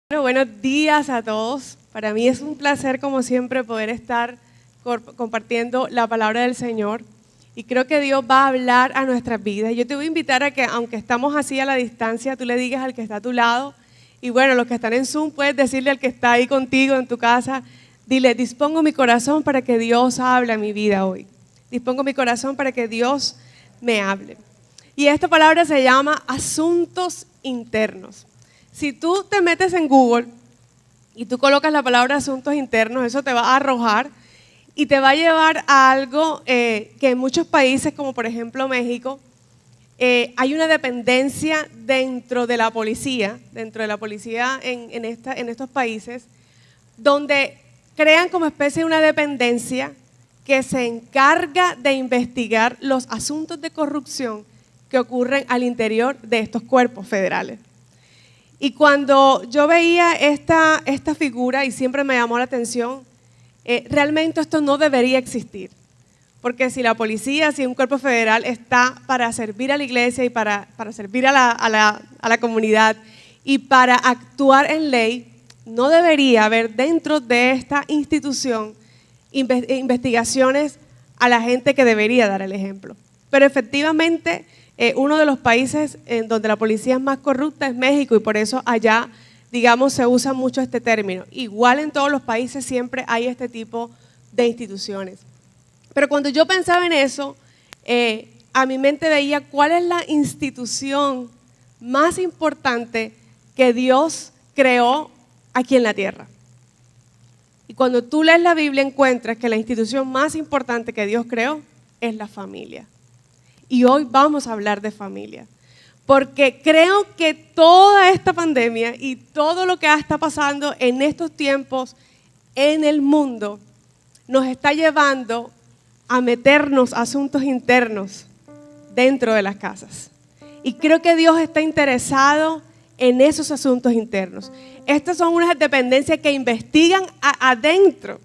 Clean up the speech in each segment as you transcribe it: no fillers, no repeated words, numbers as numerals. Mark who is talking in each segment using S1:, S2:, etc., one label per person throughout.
S1: Bueno, buenos días a todos. Para mí es un placer, como siempre, poder estar compartiendo la palabra del Señor. Y creo que Dios va a hablar a nuestras vidas. Yo te voy a invitar a que, aunque estamos así a la distancia, tú le digas al que está a tu lado. Y bueno, los que están en Zoom, puedes decirle al que está ahí contigo en tu casa, dile, dispongo mi corazón para que Dios hable a mi vida hoy. Dispongo mi corazón para que Dios me hable. Y esta palabra se llama asuntos internos. Si tú te metes en Google y tú colocas la palabra asuntos internos, eso te va a arrojar y te va a llevar a algo que en muchos países, como por ejemplo México, hay una dependencia dentro de la policía en estos países, donde crean como especie de una dependencia que se encarga de investigar los asuntos de corrupción que ocurren al interior de estos cuerpos federales. Y cuando yo veía esta figura, y siempre me llamó la atención, realmente esto no debería existir. Porque si la policía, si un cuerpo federal está para servir a la iglesia y para servir a la comunidad y para actuar en ley, no debería haber dentro de esta institución investigaciones a la gente que debería dar el ejemplo. Pero efectivamente, uno de los países en donde la policía es más corrupta es México, y por eso allá, digamos, se usa mucho este término. Igual en todos los países siempre hay este tipo de instituciones. Pero cuando yo pensaba en eso, a mi mente veía cuál es la institución más importante que Dios creó aquí en la tierra. Y cuando tú lees la Biblia encuentras que la institución más importante que Dios creó es la familia. Y hoy vamos a hablar de familia, porque creo que toda esta pandemia y todo lo que está pasando en estos tiempos en el mundo nos está llevando a meternos asuntos internos dentro de las casas. Y creo que Dios está interesado en esos asuntos internos. Estas son unas dependencias que investigan adentro,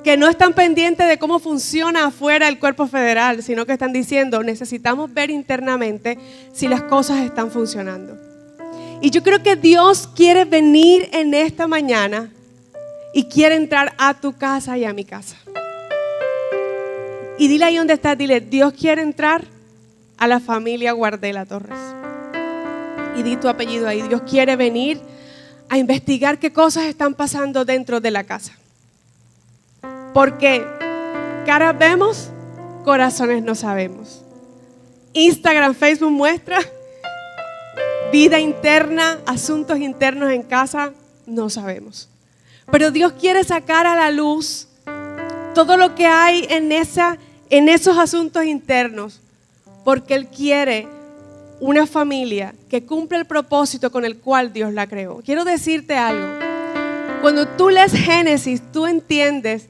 S1: que no están pendientes de cómo funciona afuera el cuerpo federal, sino que están diciendo, necesitamos ver internamente si las cosas están funcionando. Y yo creo que Dios quiere venir en esta mañana y quiere entrar a tu casa y a mi casa. Y dile ahí donde estás, dile, Dios quiere entrar a la familia Guardela Torres. Y di tu apellido ahí, Dios quiere venir a investigar qué cosas están pasando dentro de la casa. Porque caras vemos, corazones no sabemos. Instagram, Facebook muestra vida interna, asuntos internos en casa, no sabemos. Pero Dios quiere sacar a la luz todo lo que hay en esos asuntos internos, porque Él quiere una familia que cumple el propósito con el cual Dios la creó. Quiero decirte algo. Cuando tú lees Génesis, tú entiendes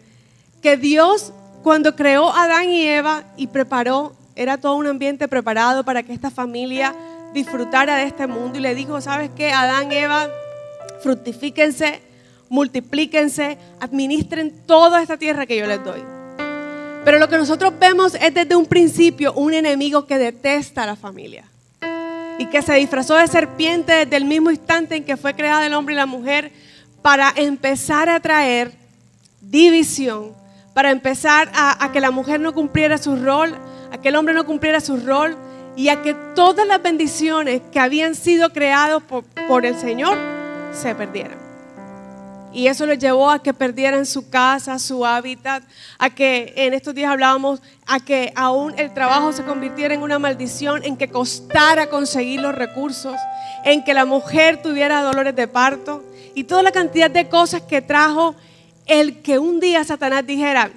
S1: que Dios, cuando creó a Adán y Eva y preparó, era todo un ambiente preparado para que esta familia disfrutara de este mundo, y le dijo, ¿sabes qué? Adán, Eva, fructifíquense, multiplíquense, administren toda esta tierra que yo les doy. Pero lo que nosotros vemos es desde un principio un enemigo que detesta a la familia y que se disfrazó de serpiente desde el mismo instante en que fue creada el hombre y la mujer, para empezar a traer división, para empezar a que la mujer no cumpliera su rol, a que el hombre no cumpliera su rol, y a que todas las bendiciones que habían sido creadas por el Señor se perdieran. Y eso les llevó a que perdieran su casa, su hábitat, a que en estos días hablábamos, a que aún el trabajo se convirtiera en una maldición, en que costara conseguir los recursos, en que la mujer tuviera dolores de parto y toda la cantidad de cosas que trajo el que un día Satanás dijera,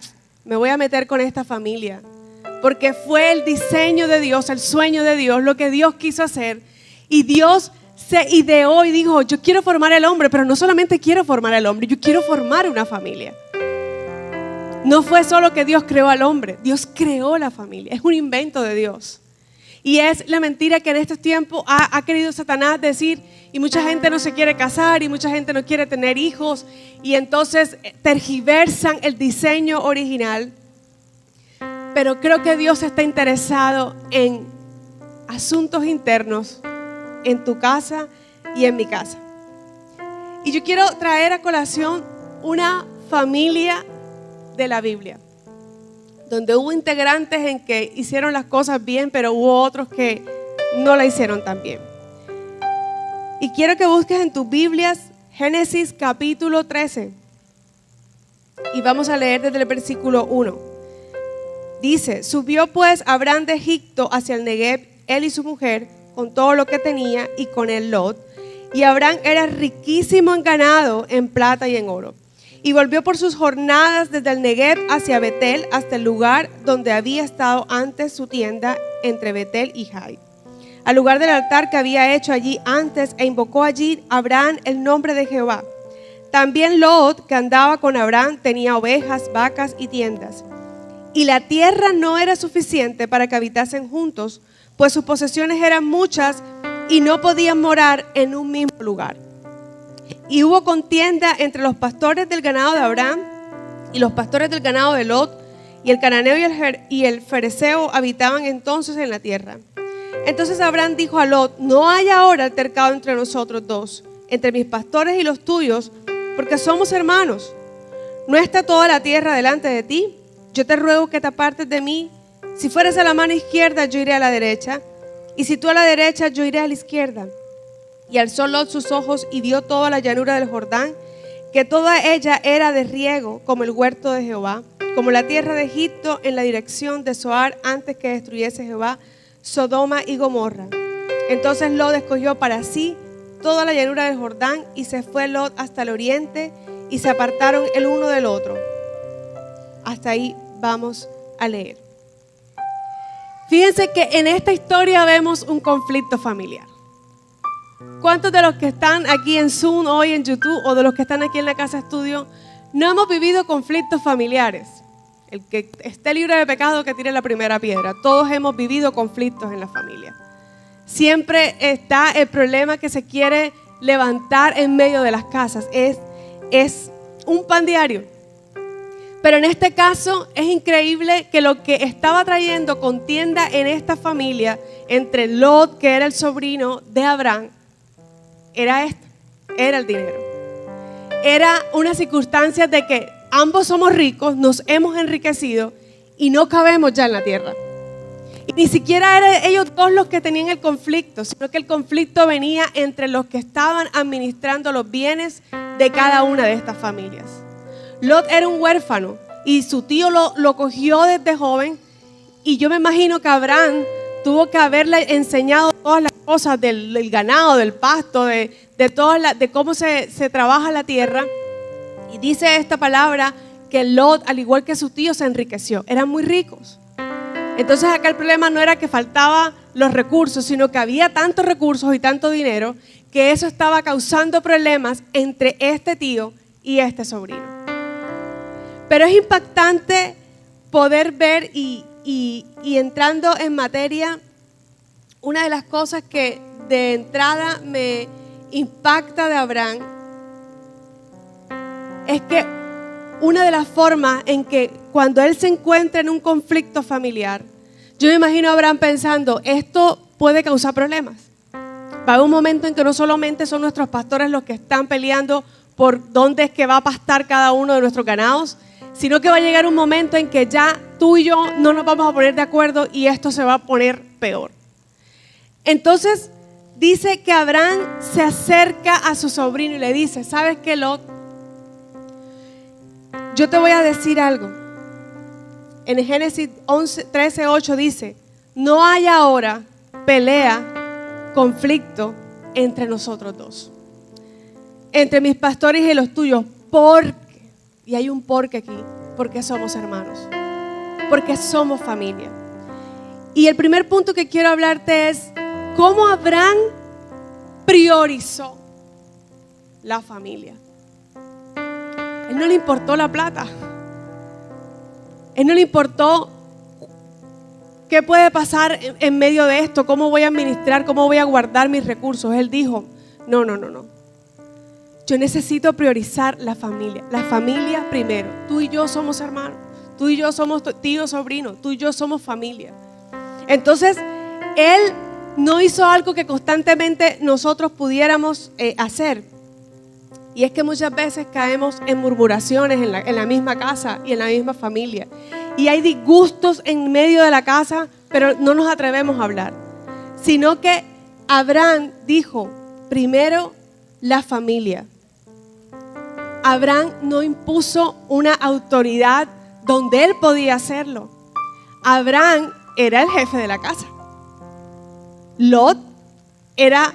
S1: me voy a meter con esta familia, porque fue el diseño de Dios, el sueño de Dios, lo que Dios quiso hacer. Y Dios se ideó y dijo, yo quiero formar al hombre, pero no solamente quiero formar al hombre, yo quiero formar una familia. No fue solo que Dios creó al hombre, Dios creó la familia, es un invento de Dios. Y es la mentira que en estos tiempos ha querido Satanás decir, y mucha gente no se quiere casar y mucha gente no quiere tener hijos, y entonces tergiversan el diseño original. Pero creo que Dios está interesado en asuntos internos en tu casa y en mi casa. Y yo quiero traer a colación una familia de la Biblia, donde hubo integrantes en que hicieron las cosas bien, pero hubo otros que no la hicieron tan bien. Y quiero que busques en tus Biblias Génesis capítulo 13. Y vamos a leer desde el versículo 1. Dice: subió pues Abraham de Egipto hacia el Negev, él y su mujer, con todo lo que tenía, y con él Lot. Y Abraham era riquísimo en ganado, en plata y en oro. Y volvió por sus jornadas desde el Negev hacia Betel, hasta el lugar donde había estado antes su tienda, entre Betel y Jai, al lugar del altar que había hecho allí antes, e invocó allí Abraham el nombre de Jehová. También Lot, que andaba con Abraham, tenía ovejas, vacas y tiendas. Y la tierra no era suficiente para que habitasen juntos, pues sus posesiones eran muchas y no podían morar en un mismo lugar. Y hubo contienda entre los pastores del ganado de Abraham y los pastores del ganado de Lot, y el cananeo y el fereceo habitaban entonces en la tierra. Entonces Abraham dijo a Lot: no hay ahora altercado entre nosotros dos, entre mis pastores y los tuyos, porque somos hermanos. ¿No está toda la tierra delante de ti? Yo te ruego que te apartes de mí. Si fueres a la mano izquierda, yo iré a la derecha, y si tú a la derecha, yo iré a la izquierda. Y alzó Lot sus ojos y vio toda la llanura del Jordán, que toda ella era de riego, como el huerto de Jehová, como la tierra de Egipto, en la dirección de Zoar, antes que destruyese Jehová Sodoma y Gomorra. Entonces Lot escogió para sí toda la llanura del Jordán, y se fue Lot hasta el oriente, y se apartaron el uno del otro. Hasta ahí vamos a leer. Fíjense que en esta historia vemos un conflicto familiar. ¿Cuántos de los que están aquí en Zoom hoy en YouTube, o de los que están aquí en la casa estudio, no hemos vivido conflictos familiares? El que esté libre de pecado, que tire la primera piedra. Todos hemos vivido conflictos en la familia. Siempre está el problema que se quiere levantar en medio de las casas. Es un pan diario. Pero en este caso es increíble que lo que estaba trayendo contienda en esta familia entre Lot, que era el sobrino de Abraham, era el dinero. Era una circunstancia de que ambos somos ricos, nos hemos enriquecido y no cabemos ya en la tierra. Y ni siquiera eran ellos dos los que tenían el conflicto, sino que el conflicto venía entre los que estaban administrando los bienes de cada una de estas familias. Lot era un huérfano y su tío lo cogió desde joven, y yo me imagino que Abraham tuvo que haberle enseñado todas las cosas del ganado, del pasto, de cómo se trabaja la tierra. Y dice esta palabra que Lot, al igual que su tío, se enriqueció. Eran muy ricos. Entonces acá el problema no era que faltaban los recursos, sino que había tantos recursos y tanto dinero que eso estaba causando problemas entre este tío y este sobrino. Pero es impactante poder ver y entrando en materia, una de las cosas que de entrada me impacta de Abraham es que una de las formas en que cuando él se encuentra en un conflicto familiar, yo me imagino a Abraham pensando: esto puede causar problemas. Va a haber un momento en que no solamente son nuestros pastores los que están peleando por dónde es que va a pastar cada uno de nuestros ganados, sino que va a llegar un momento en que ya tú y yo no nos vamos a poner de acuerdo y esto se va a poner peor. Entonces dice que Abraham se acerca a su sobrino y le dice: ¿sabes qué, Lot? Yo te voy a decir algo. En Génesis 13:8 dice: no hay ahora pelea, conflicto entre nosotros dos, entre mis pastores y los tuyos, porque, y hay un porque aquí, porque somos hermanos, porque somos familia. Y el primer punto que quiero hablarte es cómo Abraham priorizó la familia. Él no le importó la plata. Él no le importó qué puede pasar en medio de esto, cómo voy a administrar, cómo voy a guardar mis recursos. Él dijo: no. Yo necesito priorizar la familia primero. Tú y yo somos hermanos, tú y yo somos tío, sobrino, tú y yo somos familia. Entonces, él no hizo algo que constantemente nosotros pudiéramos hacer. Y es que muchas veces caemos en murmuraciones en la misma casa y en la misma familia. Y hay disgustos en medio de la casa, pero no nos atrevemos a hablar. Sino que Abraham dijo, primero la familia. Abraham no impuso una autoridad donde él podía hacerlo. Abraham era el jefe de la casa. Lot era,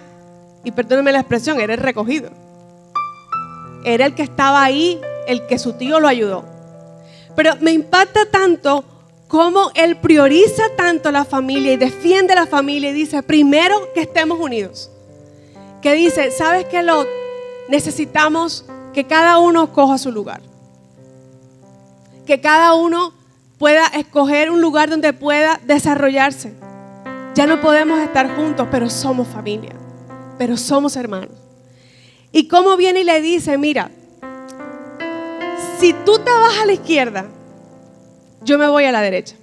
S1: y perdónenme la expresión, era el recogido. Era el que estaba ahí, el que su tío lo ayudó. Pero me impacta tanto cómo él prioriza tanto la familia y defiende la familia y dice, primero que estemos unidos. Que dice, ¿sabes qué, Lot? Necesitamos que cada uno coja su lugar. Que cada uno pueda escoger un lugar donde pueda desarrollarse. Ya no podemos estar juntos, pero somos familia. Pero somos hermanos. Y cómo viene y le dice, mira, si tú te vas a la izquierda, yo me voy a la derecha.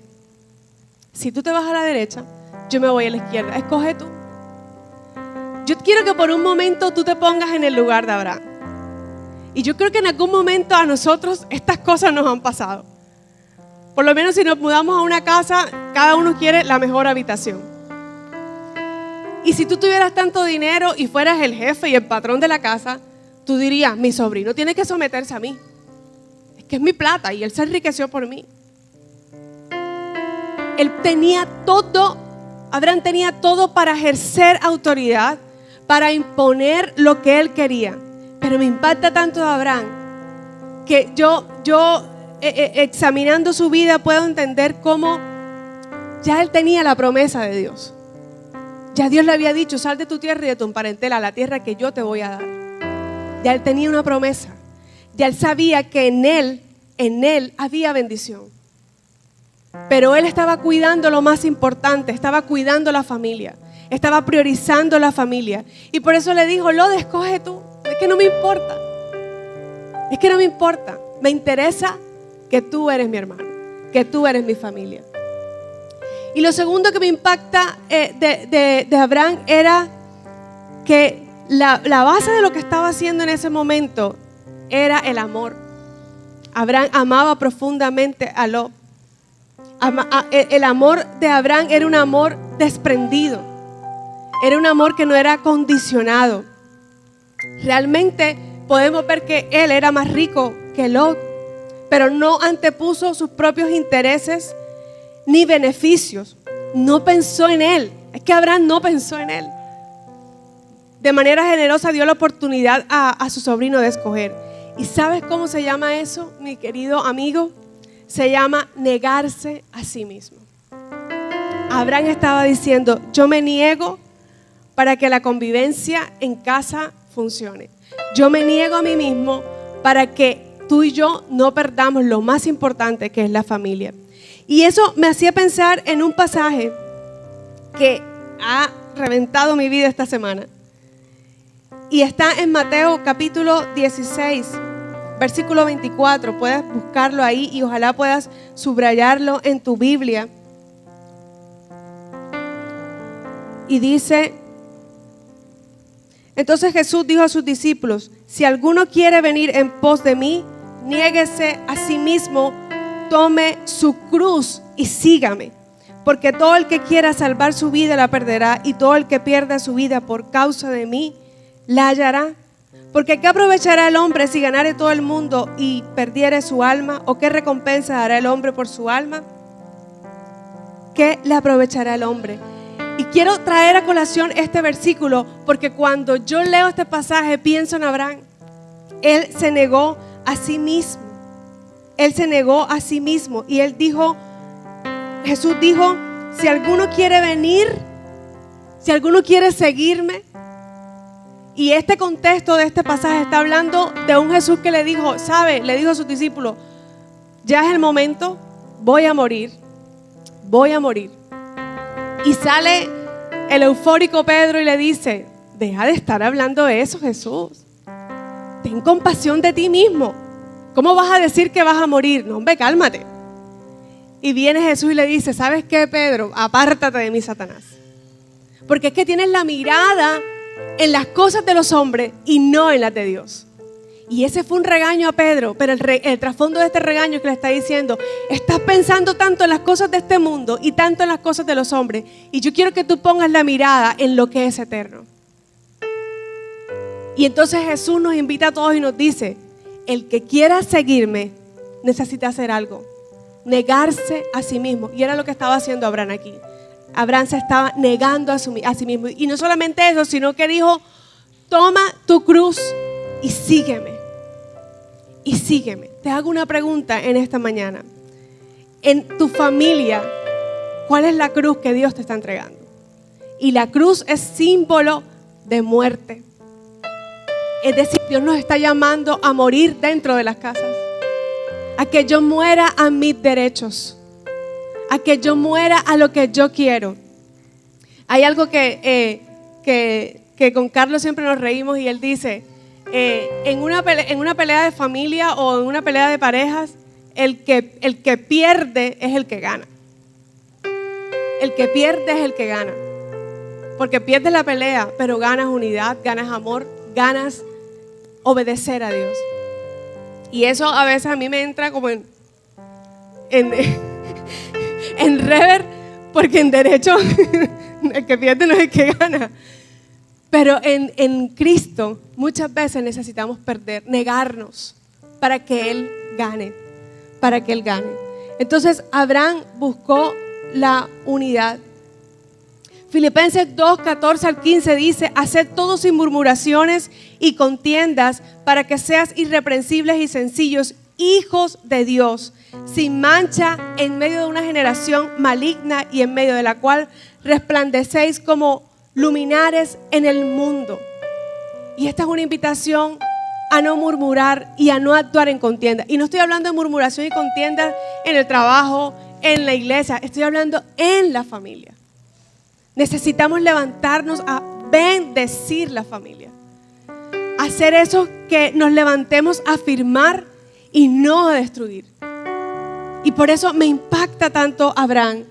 S1: Si tú te vas a la derecha, yo me voy a la izquierda. Escoge tú. Yo quiero que por un momento tú te pongas en el lugar de Abraham. Y yo creo que en algún momento a nosotros estas cosas nos han pasado. Por lo menos si nos mudamos a una casa, cada uno quiere la mejor habitación. Y si tú tuvieras tanto dinero y fueras el jefe y el patrón de la casa, tú dirías, mi sobrino tiene que someterse a mí. Es que es mi plata y él se enriqueció por mí. Él tenía todo, Abraham tenía todo para ejercer autoridad, para imponer lo que él quería. Pero me impacta tanto de Abraham que yo examinando su vida puedo entender cómo ya él tenía la promesa de Dios. Ya Dios le había dicho, sal de tu tierra y de tu parentela a la tierra que yo te voy a dar. Ya él tenía una promesa. Ya él sabía que en él había bendición. Pero él estaba cuidando lo más importante, estaba cuidando la familia, estaba priorizando la familia. Y por eso le dijo, Lot, escoge tú. Es que no me importa. Es que no me importa. Me interesa que tú eres mi hermano, que tú eres mi familia. Y lo segundo que me impacta de Abraham era que la base de lo que estaba haciendo en ese momento era el amor. Abraham amaba profundamente a Lot. El amor de Abraham era un amor desprendido. Era un amor que no era condicionado. Realmente podemos ver que él era más rico que Lot, pero no antepuso sus propios intereses ni beneficios. No pensó en él. Es que Abraham no pensó en él. De manera generosa dio la oportunidad a su sobrino de escoger. ¿Y sabes cómo se llama eso, mi querido amigo? Se llama negarse a sí mismo. Abraham estaba diciendo, yo me niego para que la convivencia en casa funcione. Yo me niego a mí mismo para que tú y yo no perdamos lo más importante, que es la familia. Y eso me hacía pensar en un pasaje que ha reventado mi vida esta semana. Y está en Mateo capítulo 16, versículo 24. Puedes buscarlo ahí y ojalá puedas subrayarlo en tu Biblia. Y dice, entonces Jesús dijo a sus discípulos, si alguno quiere venir en pos de mí, niéguese a sí mismo, tome su cruz y sígame. Porque todo el que quiera salvar su vida la perderá, y todo el que pierda su vida por causa de mí la hallará. Porque ¿qué aprovechará el hombre si ganare todo el mundo y perdiere su alma? ¿O qué recompensa dará el hombre por su alma? ¿Qué le aprovechará el hombre? Y quiero traer a colación este versículo porque cuando yo leo este pasaje pienso en Abraham. Él se negó a sí mismo. Él se negó a sí mismo y él dijo, Jesús dijo, si alguno quiere venir, si alguno quiere seguirme. Y este contexto de este pasaje está hablando de un Jesús que le dijo, ¿sabe? Le dijo a sus discípulos, ya es el momento, voy a morir. Y sale el eufórico Pedro y le dice, deja de estar hablando de eso, Jesús. Ten compasión de ti mismo. ¿Cómo vas a decir que vas a morir? No, hombre, cálmate. Y viene Jesús y le dice, ¿sabes qué, Pedro? Apártate de mí, Satanás. Porque es que tienes la mirada en las cosas de los hombres y no en las de Dios. Y ese fue un regaño a Pedro, pero el trasfondo de este regaño que le está diciendo, estás pensando tanto en las cosas de este mundo y tanto en las cosas de los hombres, y yo quiero que tú pongas la mirada en lo que es eterno. Y entonces Jesús nos invita a todos y nos dice, el que quiera seguirme necesita hacer algo, negarse a sí mismo. Y era lo que estaba haciendo Abraham aquí. Abraham se estaba negando a sí mismo. Y no solamente eso, sino que dijo, toma tu cruz y sígueme. Y sígueme. Te hago una pregunta en esta mañana. En tu familia, ¿cuál es la cruz que Dios te está entregando? Y la cruz es símbolo de muerte. Es decir, Dios nos está llamando a morir dentro de las casas. A que yo muera a mis derechos. A que yo muera a lo que yo quiero. Hay algo que con Carlos siempre nos reímos y él dice, en una pelea de familia o en una pelea de parejas, el que pierde es el que gana. El que pierde es el que gana. Porque pierdes la pelea, pero ganas unidad, ganas amor, ganas obedecer a Dios. Y eso a veces a mí me entra como en rever, porque en derecho el que pierde no es el que gana. Pero en Cristo muchas veces necesitamos perder, negarnos para que Él gane, para que Él gane. Entonces Abraham buscó la unidad. Filipenses 2, 14 al 15 dice, haced todo sin murmuraciones y contiendas para que seas irreprensibles y sencillos, hijos de Dios, sin mancha en medio de una generación maligna y en medio de la cual resplandecéis como luminares en el mundo. Y esta es una invitación a no murmurar y a no actuar en contienda. Y no estoy hablando de murmuración y contienda en el trabajo, en la iglesia, estoy hablando en la familia. Necesitamos levantarnos a bendecir la familia. Hacer eso que nos levantemos a afirmar y no a destruir. Y por eso me impacta tanto Abraham.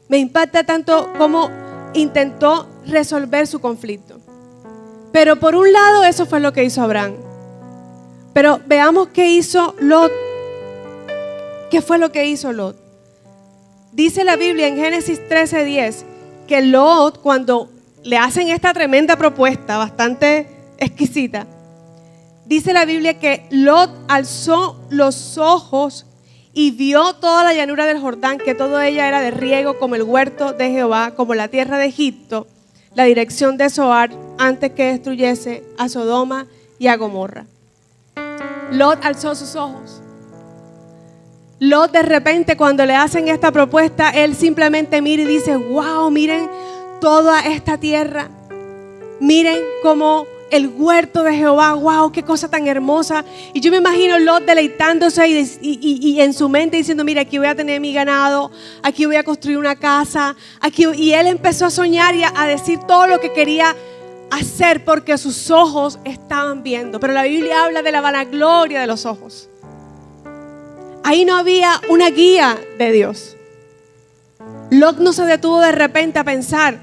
S1: Me impacta tanto cómo intentó resolver su conflicto. Pero por un lado eso fue lo que hizo Abraham. Pero veamos qué hizo Lot. ¿Qué fue lo que hizo Lot? Dice la Biblia en Génesis 13:10 que Lot, cuando le hacen esta tremenda propuesta bastante exquisita, dice la Biblia que Lot alzó los ojos y vio toda la llanura del Jordán, que toda ella era de riego como el huerto de Jehová, como la tierra de Egipto, la dirección de Zoar, antes que destruyese a Sodoma y a Gomorra. Lot alzó sus ojos. Lot de repente cuando le hacen esta propuesta, él simplemente mira y dice, wow, miren toda esta tierra. Miren cómo el huerto de Jehová, wow, qué cosa tan hermosa. Y yo me imagino Lot deleitándose y en su mente diciendo, mira, aquí voy a tener mi ganado, aquí voy a construir una casa. Y él empezó a soñar y a decir todo lo que quería hacer porque sus ojos estaban viendo. Pero la Biblia habla de la vanagloria de los ojos. Ahí no había una guía de Dios. Lot no se detuvo de repente a pensar,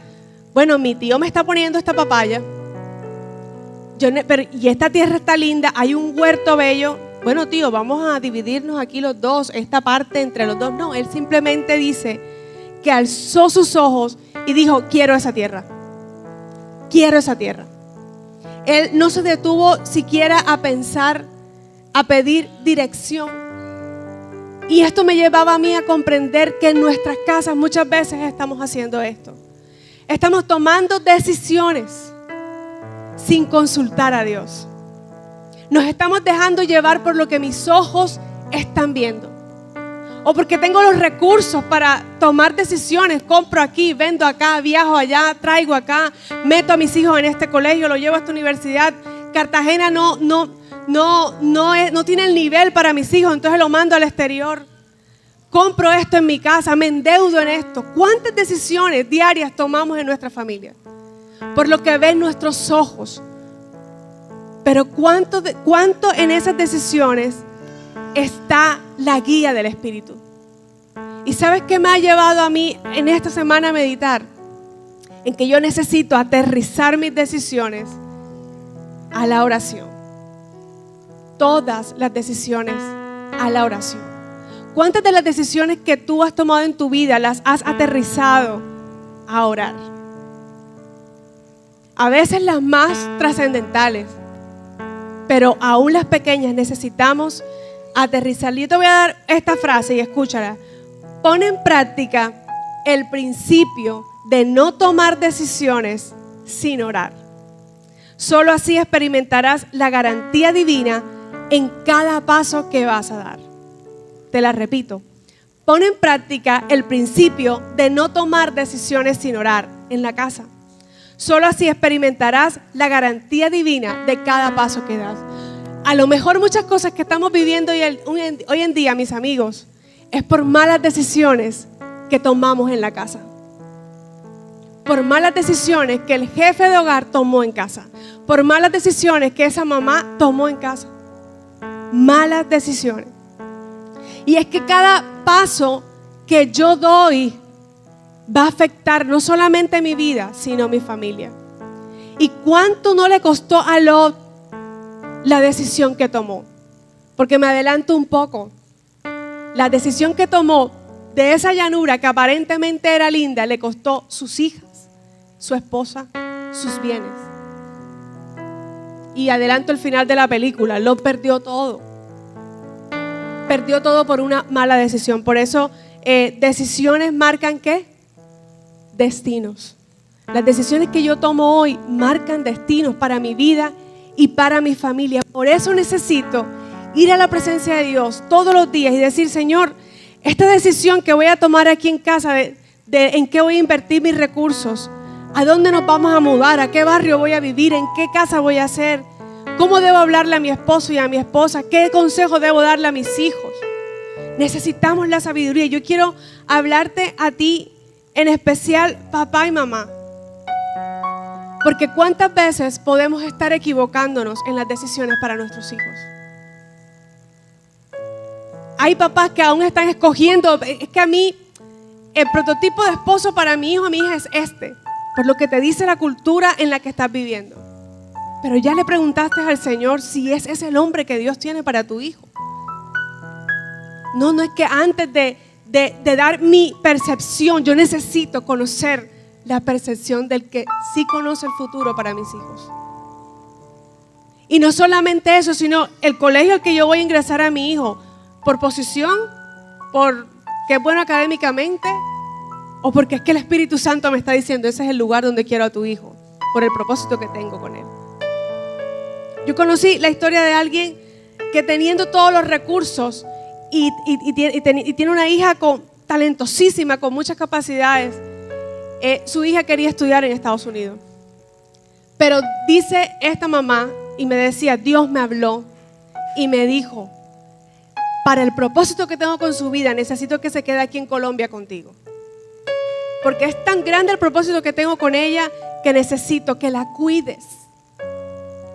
S1: bueno, mi tío me está poniendo esta papaya, y esta tierra está linda, hay un huerto bello. Bueno, tío, vamos a dividirnos aquí los dos, esta parte entre los dos. No, él simplemente dice que alzó sus ojos y dijo, quiero esa tierra. Quiero esa tierra. Él no se detuvo siquiera a pensar, a pedir dirección. Y esto me llevaba a mí a comprender que en nuestras casas muchas veces estamos haciendo esto. Estamos tomando decisiones sin consultar a Dios. Nos estamos dejando llevar por lo que mis ojos están viendo. O porque tengo los recursos para tomar decisiones. Compro aquí, vendo acá, viajo allá, traigo acá, meto a mis hijos en este colegio, lo llevo a esta universidad. Cartagena no tiene el nivel para mis hijos, entonces lo mando al exterior. Compro esto en mi casa, me endeudo en esto. ¿Cuántas decisiones diarias tomamos en nuestra familia? Por lo que ven nuestros ojos. Pero ¿cuánto en esas decisiones está la guía del Espíritu? ¿Y sabes qué me ha llevado a mí en esta semana a meditar? En que yo necesito aterrizar mis decisiones a la oración. todas las decisiones a la oración. ¿Cuántas de las decisiones que tú has tomado en tu vida las has aterrizado a orar? A veces las más trascendentales, pero aún las pequeñas necesitamos aterrizar. Yo te voy a dar esta frase y escúchala. Pon en práctica el principio de no tomar decisiones sin orar. Solo así experimentarás la garantía divina en cada paso que vas a dar. Te la repito. Pon en práctica el principio de no tomar decisiones sin orar en la casa. Solo así experimentarás la garantía divina de cada paso que das. A lo mejor muchas cosas que estamos viviendo hoy en día, mis amigos, es por malas decisiones que tomamos en la casa. Por malas decisiones que el jefe de hogar tomó en casa. Por malas decisiones que esa mamá tomó en casa. Malas decisiones. Y es que cada paso que yo doy va a afectar no solamente mi vida, sino mi familia. ¿Y cuánto no le costó a Lot la decisión que tomó? Porque me adelanto un poco. La decisión que tomó de esa llanura que aparentemente era linda, le costó sus hijas, su esposa, sus bienes. Y adelanto el final de la película. Lot perdió todo. Perdió todo por una mala decisión. Por eso decisiones marcan ¿qué? Destinos. Las decisiones que yo tomo hoy marcan destinos para mi vida y para mi familia. Por eso necesito ir a la presencia de Dios todos los días y decir: Señor, esta decisión que voy a tomar aquí en casa, de en qué voy a invertir mis recursos, a dónde nos vamos a mudar, a qué barrio voy a vivir, en qué casa voy a hacer, cómo debo hablarle a mi esposo y a mi esposa, qué consejo debo darle a mis hijos. Necesitamos la sabiduría. Yo quiero hablarte a ti, en especial papá y mamá, porque cuántas veces podemos estar equivocándonos en las decisiones para nuestros hijos. Hay papás que aún están escogiendo, es que a mí el prototipo de esposo para mi hijo o mi hija es este, por lo que te dice la cultura en la que estás viviendo. Pero ya le preguntaste al Señor si ese es el hombre que Dios tiene para tu hijo. No es que antes de dar mi percepción, yo necesito conocer la percepción del que sí conoce el futuro para mis hijos. Y no solamente eso, sino el colegio al que yo voy a ingresar a mi hijo, por posición, porque es bueno académicamente, o porque es que el Espíritu Santo me está diciendo: ese es el lugar donde quiero a tu hijo, por el propósito que tengo con él. Yo conocí la historia de alguien que, teniendo todos los recursos y tiene una hija talentosísima, con muchas capacidades, su hija quería estudiar en Estados Unidos. Pero dice esta mamá, y me decía: Dios me habló y me dijo: para el propósito que tengo con su vida, necesito que se quede aquí en Colombia contigo. Porque es tan grande el propósito que tengo con ella que necesito que la cuides.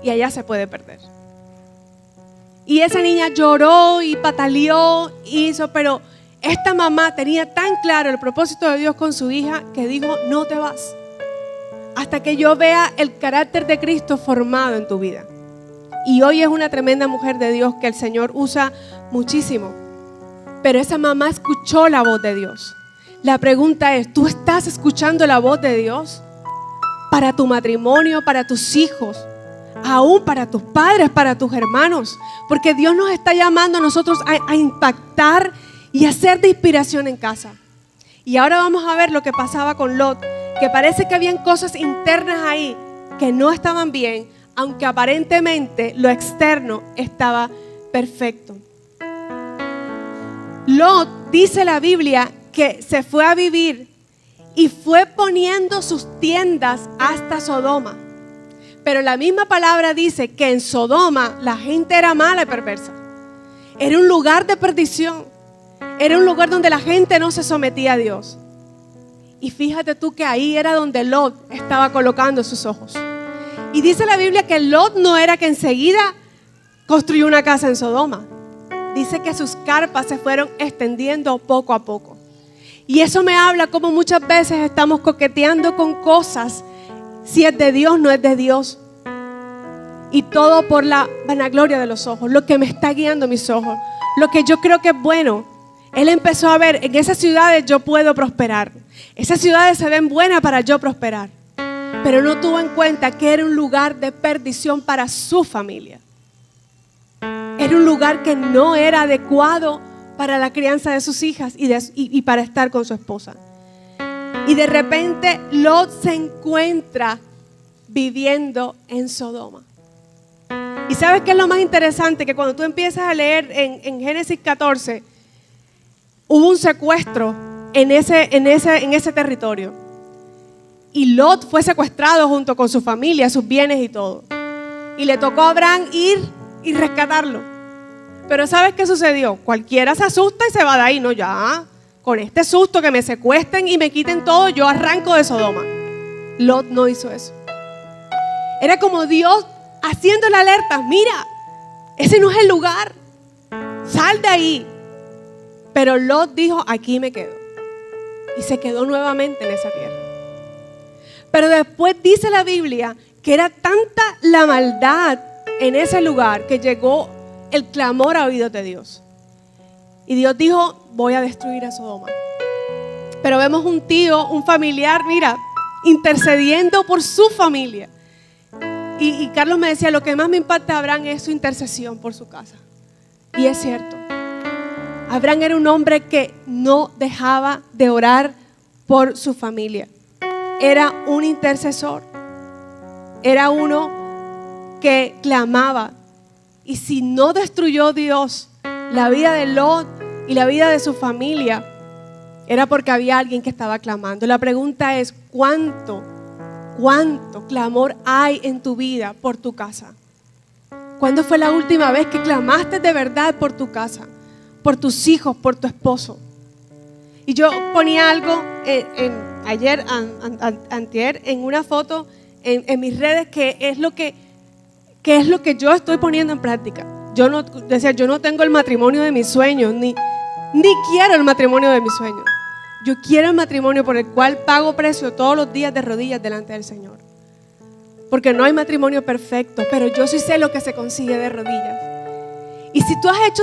S1: Y allá se puede perder. Y esa niña lloró y pataleó, pero esta mamá tenía tan claro el propósito de Dios con su hija que dijo: no te vas hasta que yo vea el carácter de Cristo formado en tu vida. Y hoy es una tremenda mujer de Dios que el Señor usa muchísimo. Pero esa mamá escuchó la voz de Dios. La pregunta es: ¿tú estás escuchando la voz de Dios? Para tu matrimonio, para tus hijos, aún para tus padres, para tus hermanos. Porque Dios nos está llamando a nosotros a impactar y a ser de inspiración en casa. Y ahora vamos a ver lo que pasaba con Lot, que parece que habían cosas internas ahí que no estaban bien, aunque aparentemente lo externo estaba perfecto. Lot, dice la Biblia, que se fue a vivir y fue poniendo sus tiendas hasta Sodoma. Pero la misma palabra dice que en Sodoma la gente era mala y perversa. Era un lugar de perdición. Era un lugar donde la gente no se sometía a Dios. Y fíjate tú que ahí era donde Lot estaba colocando sus ojos. Y dice la Biblia que Lot no era que enseguida construyó una casa en Sodoma. Dice que sus carpas se fueron extendiendo poco a poco. Y eso me habla como muchas veces estamos coqueteando con cosas. Si es de Dios, no es de Dios. Y todo por la vanagloria de los ojos, lo que me está guiando mis ojos, lo que yo creo que es bueno. Él empezó a ver, en esas ciudades yo puedo prosperar. Esas ciudades se ven buenas para yo prosperar. Pero no tuvo en cuenta que era un lugar de perdición para su familia. Era un lugar que no era adecuado para la crianza de sus hijas y para estar con su esposa. Y de repente Lot se encuentra viviendo en Sodoma. Y ¿sabes qué es lo más interesante? Que cuando tú empiezas a leer en Génesis 14, hubo un secuestro en ese territorio. Y Lot fue secuestrado junto con su familia, sus bienes y todo. Y le tocó a Abraham ir y rescatarlo. Pero ¿sabes qué sucedió? Cualquiera se asusta y se va de ahí. No, ya, con este susto que me secuestren y me quiten todo, yo arranco de Sodoma. Lot no hizo eso. Era como Dios haciendo la alerta. Mira, ese no es el lugar. Sal de ahí. Pero Lot dijo, aquí me quedo. Y se quedó nuevamente en esa tierra. Pero después dice la Biblia que era tanta la maldad en ese lugar que llegó el clamor a oídos de Dios. Y Dios dijo, voy a destruir a Sodoma. Pero vemos un tío, un familiar, mira, intercediendo por su familia. Y Carlos me decía, lo que más me impacta a Abraham es su intercesión por su casa. Y es cierto. Abraham era un hombre que no dejaba de orar por su familia. Era un intercesor. Era uno que clamaba. Y si no destruyó Dios la vida de Lot y la vida de su familia, era porque había alguien que estaba clamando. La pregunta es, ¿cuánto clamor hay en tu vida por tu casa? ¿Cuándo fue la última vez que clamaste de verdad por tu casa, por tus hijos, por tu esposo? Y yo ponía algo antier, en una foto en mis redes, que es lo que yo estoy poniendo en práctica. Yo no tengo el matrimonio de mis sueños, ni quiero el matrimonio de mis sueños. Yo quiero el matrimonio por el cual pago precio todos los días de rodillas delante del Señor. Porque no hay matrimonio perfecto, pero yo sí sé lo que se consigue de rodillas. Y si tú has hecho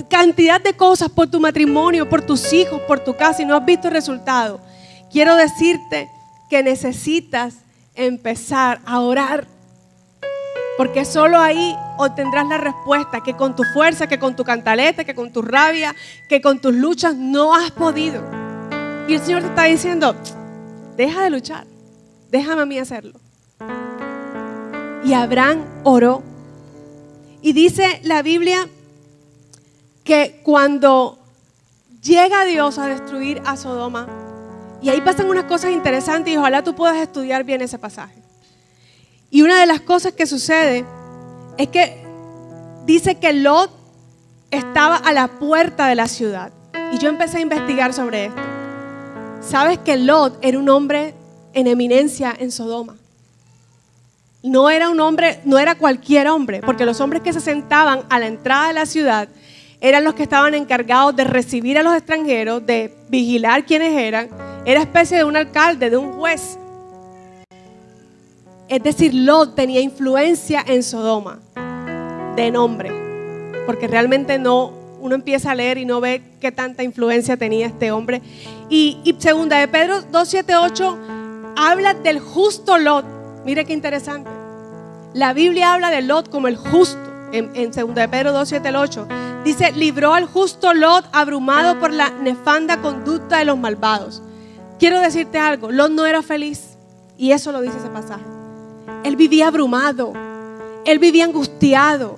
S1: cantidad de cosas por tu matrimonio, por tus hijos, por tu casa y no has visto resultado, quiero decirte que necesitas empezar a orar. Porque solo ahí obtendrás la respuesta que con tu fuerza, que con tu cantaleta, que con tu rabia, que con tus luchas no has podido. Y el Señor te está diciendo, deja de luchar, déjame a mí hacerlo. Y Abraham oró. Y dice la Biblia que cuando llega Dios a destruir a Sodoma, y ahí pasan unas cosas interesantes y ojalá tú puedas estudiar bien ese pasaje. Y una de las cosas que sucede es que dice que Lot estaba a la puerta de la ciudad. Y yo empecé a investigar sobre esto. ¿Sabes que Lot era un hombre en eminencia en Sodoma? No era un hombre, no era cualquier hombre, porque los hombres que se sentaban a la entrada de la ciudad eran los que estaban encargados de recibir a los extranjeros, de vigilar quiénes eran. Era especie de un alcalde, de un juez. Es decir, Lot tenía influencia en Sodoma, de nombre, porque realmente uno empieza a leer y no ve qué tanta influencia tenía este hombre. Y segunda de Pedro 2:7-8 habla del justo Lot. Mire qué interesante. La Biblia habla de Lot como el justo. En segunda de Pedro 2:7-8 dice, libró al justo Lot abrumado por la nefanda conducta de los malvados. Quiero decirte algo, Lot no era feliz, y eso lo dice ese pasaje. Él vivía abrumado, él vivía angustiado,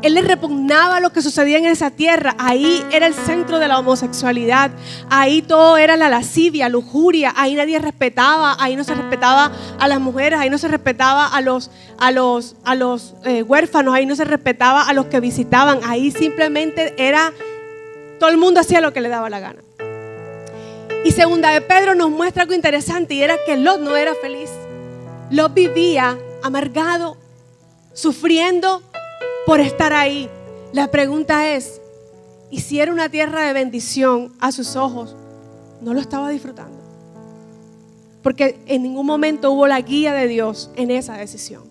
S1: él le repugnaba lo que sucedía en esa tierra. Ahí era el centro de la homosexualidad, ahí todo era la lascivia, lujuria, ahí nadie respetaba, ahí no se respetaba a las mujeres, ahí no se respetaba a los huérfanos, ahí no se respetaba a los que visitaban, ahí simplemente era, todo el mundo hacía lo que le daba la gana. Y segunda de Pedro nos muestra algo interesante, y era que Lot no era feliz. Lot vivía amargado, sufriendo por estar ahí. La pregunta es, ¿y si era una tierra de bendición a sus ojos? No lo estaba disfrutando. Porque en ningún momento hubo la guía de Dios en esa decisión.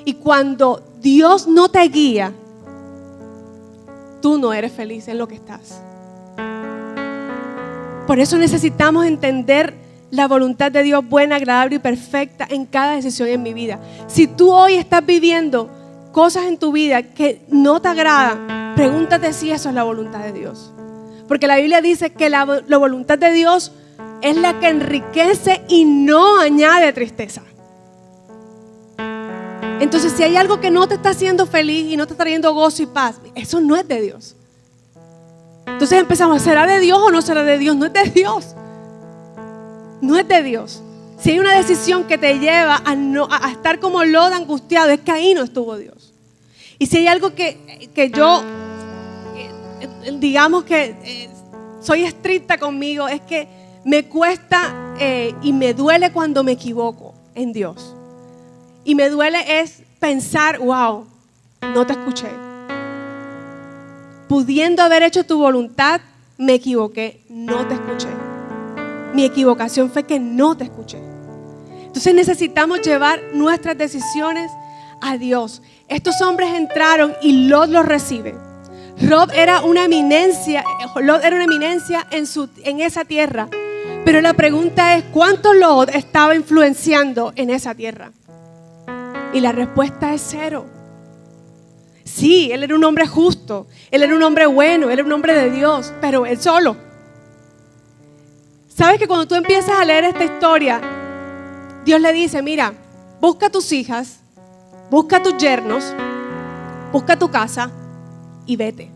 S1: Y cuando Dios no te guía, tú no eres feliz en lo que estás. Por eso necesitamos entender la voluntad de Dios buena, agradable y perfecta en cada decisión en mi vida. Si tú hoy estás viviendo cosas en tu vida que no te agradan, pregúntate si eso es la voluntad de Dios. Porque la Biblia dice que la voluntad de Dios es la que enriquece y no añade tristeza. Entonces, si hay algo que no te está haciendo feliz y no te está trayendo gozo y paz, eso no es de Dios. Entonces empezamos, ¿será de Dios o no será de Dios? No es de Dios. No es de Dios. Si hay una decisión que te lleva a estar como Lot angustiado, es que ahí no estuvo Dios. Y si hay algo que yo, digamos que soy estricta conmigo, es que me cuesta y me duele cuando me equivoco en Dios. Y me duele es pensar, wow, no te escuché. Pudiendo haber hecho tu voluntad, me equivoqué, no te escuché. Mi equivocación fue que no te escuché. Entonces necesitamos llevar nuestras decisiones a Dios. Estos hombres entraron y Lot los recibe. Lot era una eminencia en esa tierra. Pero la pregunta es, ¿cuánto Lot estaba influenciando en esa tierra? Y la respuesta es 0. Sí, él era un hombre justo, él era un hombre bueno, él era un hombre de Dios, pero él solo. ¿Sabes que cuando tú empiezas a leer esta historia, Dios le dice, mira, busca a tus hijas, busca a tus yernos, busca tu casa y vete?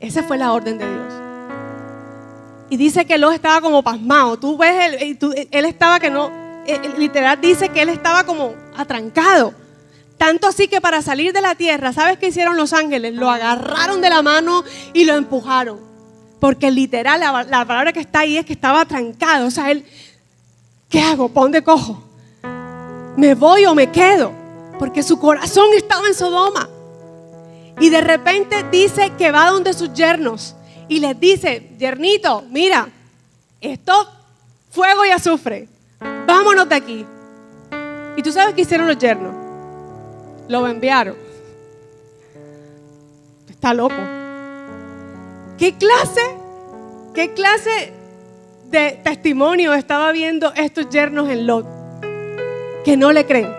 S1: Esa fue la orden de Dios. Y dice que Lot estaba como pasmado. Tú ves, él estaba que no, literal dice que él estaba como atrancado. Tanto así que para salir de la tierra, ¿sabes qué hicieron los ángeles? Lo agarraron de la mano y lo empujaron. Porque literal, la palabra que está ahí es que estaba atrancado. O sea, él, ¿qué hago? ¿Para dónde cojo? ¿Me voy o me quedo? Porque su corazón estaba en Sodoma. Y de repente dice que va donde sus yernos y les dice, yernito, mira, esto, fuego y azufre, vámonos de aquí. ¿Y tú sabes qué hicieron los yernos? Lo enviaron. Está loco. ¿Qué clase de testimonio estaba viendo estos yernos en Lot? Que no le creen.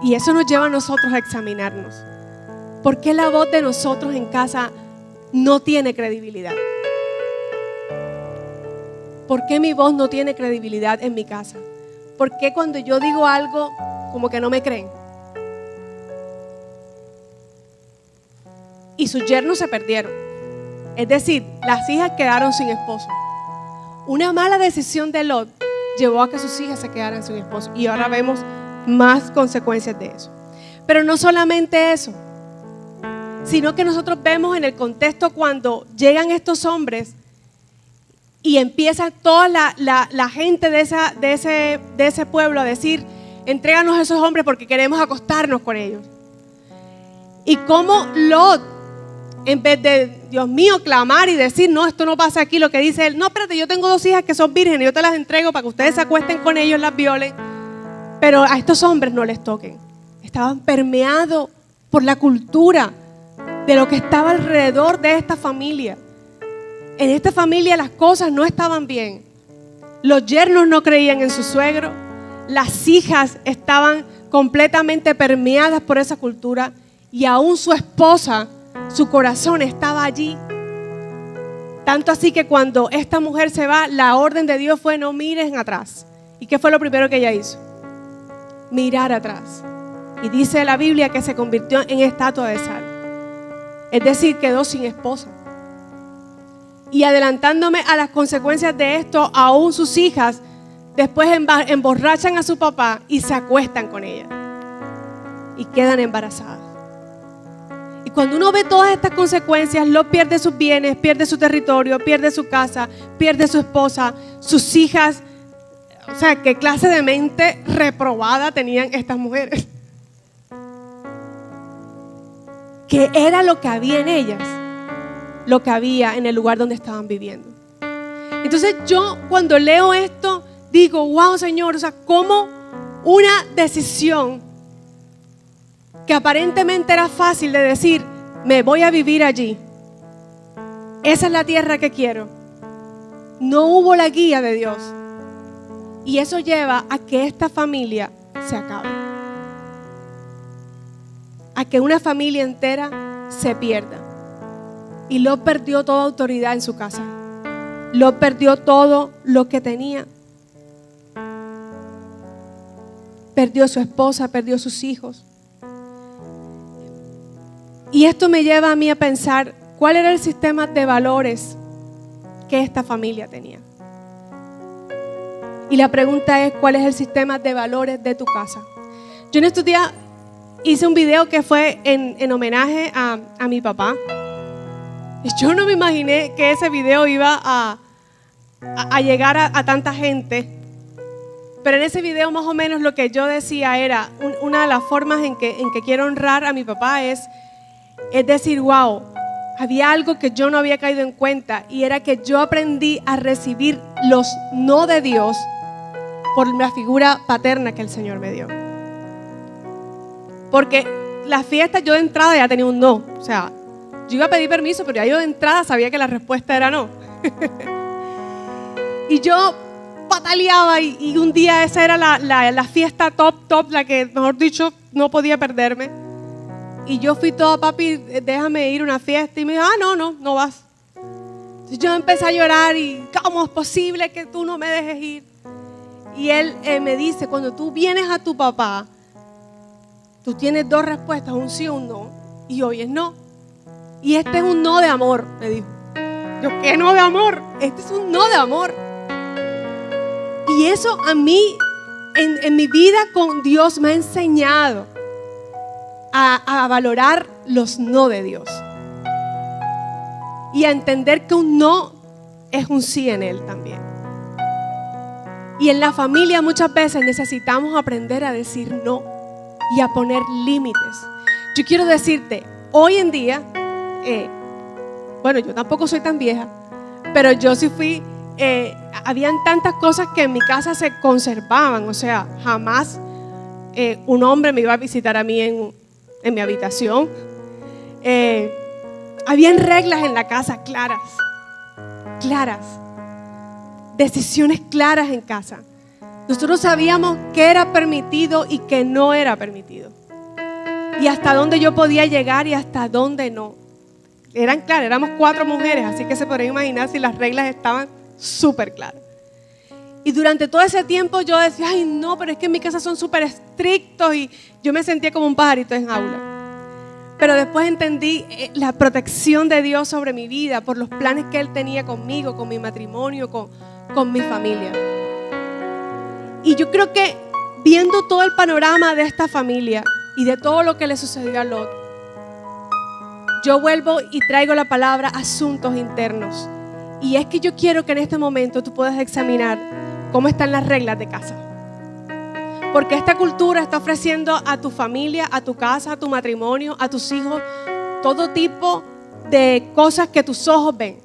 S1: Y eso nos lleva a nosotros a examinarnos. ¿Por qué la voz de nosotros en casa no tiene credibilidad? ¿Por qué mi voz no tiene credibilidad en mi casa? ¿Por qué cuando yo digo algo como que no me creen? Y sus yernos se perdieron. Es decir, las hijas quedaron sin esposo. Una mala decisión de Lot llevó a que sus hijas se quedaran sin esposo. Y ahora vemos más consecuencias de eso. Pero no solamente eso, sino que nosotros vemos en el contexto cuando llegan estos hombres y empieza toda la gente de ese pueblo a decir, entréganos a esos hombres porque queremos acostarnos con ellos. Y cómo Lot, en vez de, Dios mío, clamar y decir, no, esto no pasa aquí, lo que dice él, no, espérate, yo tengo 2 hijas que son vírgenes, yo te las entrego para que ustedes se acuesten con ellos, las violen, pero a estos hombres no les toquen. Estaban permeados por la cultura de lo que estaba alrededor de esta familia. En esta familia las cosas no estaban bien. Los yernos no creían en su suegro, las hijas estaban completamente permeadas por esa cultura y aún su esposa, su corazón estaba allí. Tanto así que cuando esta mujer se va, la orden de Dios fue no miren atrás. ¿Y qué fue lo primero que ella hizo? Mirar atrás. Y dice la Biblia que se convirtió en estatua de sal. Es decir, quedó sin esposa. Y adelantándome a las consecuencias de esto, aún sus hijas después emborrachan a su papá y se acuestan con ella. Y quedan embarazadas. Y cuando uno ve todas estas consecuencias, Lot pierde sus bienes, pierde su territorio, pierde su casa, pierde su esposa, sus hijas. O sea, ¿qué clase de mente reprobada tenían estas mujeres? ¿Qué era lo que había en ellas? Lo que había en el lugar donde estaban viviendo. Entonces yo cuando leo esto digo, wow, Señor, o sea, cómo una decisión que aparentemente era fácil de decir, me voy a vivir allí. Esa es la tierra que quiero. No hubo la guía de Dios. Y eso lleva a que esta familia se acabe. A que una familia entera se pierda. Y Lot perdió toda autoridad en su casa. Lot perdió todo lo que tenía. Perdió su esposa, perdió sus hijos. Y esto me lleva a mí a pensar cuál era el sistema de valores que esta familia tenía. Y la pregunta es, ¿cuál es el sistema de valores de tu casa? Yo en estos días hice un video que fue en homenaje a mi papá. Y yo no me imaginé que ese video iba a llegar a tanta gente. Pero en ese video más o menos lo que yo decía era, una de las formas en que quiero honrar a mi papá es decir, wow, había algo que yo no había caído en cuenta, y era que yo aprendí a recibir los no de Dios por la figura paterna que el Señor me dio. Porque la fiesta, yo de entrada ya tenía un no. O sea, yo iba a pedir permiso, pero ya yo de entrada sabía que la respuesta era no. Y yo pataleaba, y un día esa era la fiesta top, la que, mejor dicho, no podía perderme. Y yo fui toda, papi, déjame ir a una fiesta. Y me dijo, no vas. Entonces yo empecé a llorar y, ¿cómo es posible que tú no me dejes ir? Y él me dice, cuando tú vienes a tu papá, tú tienes dos respuestas, un sí o un no. Y hoy es no. Y este es un no de amor, me dijo. Yo, ¿qué no de amor? Este es un no de amor. Y eso a mí, en mi vida con Dios, me ha enseñado a valorar los no de Dios. Y a entender que un no es un sí en Él también. Y en la familia muchas veces necesitamos aprender a decir no y a poner límites. Yo quiero decirte, hoy en día, bueno, yo tampoco soy tan vieja, pero yo sí fui, habían tantas cosas que en mi casa se conservaban. O sea, jamás un hombre me iba a visitar a mí en mi habitación. Habían reglas en la casa claras. Decisiones claras en casa. Nosotros sabíamos qué era permitido y qué no era permitido. Y hasta dónde yo podía llegar y hasta dónde no. Eran claras, éramos 4 mujeres, así que se podrían imaginar si las reglas estaban súper claras. Y durante todo ese tiempo yo decía, ay no, pero es que en mi casa son súper estrictos, y yo me sentía como un pajarito en jaula. Pero después entendí la protección de Dios sobre mi vida, por los planes que Él tenía conmigo, con mi matrimonio, con mi familia. Y yo creo que viendo todo el panorama de esta familia y de todo lo que le sucedió a Lot, yo vuelvo y traigo la palabra asuntos internos. Y es que yo quiero que en este momento tú puedas examinar cómo están las reglas de casa. Porque esta cultura está ofreciendo a tu familia, a tu casa, a tu matrimonio, a tus hijos, todo tipo de cosas que tus ojos ven.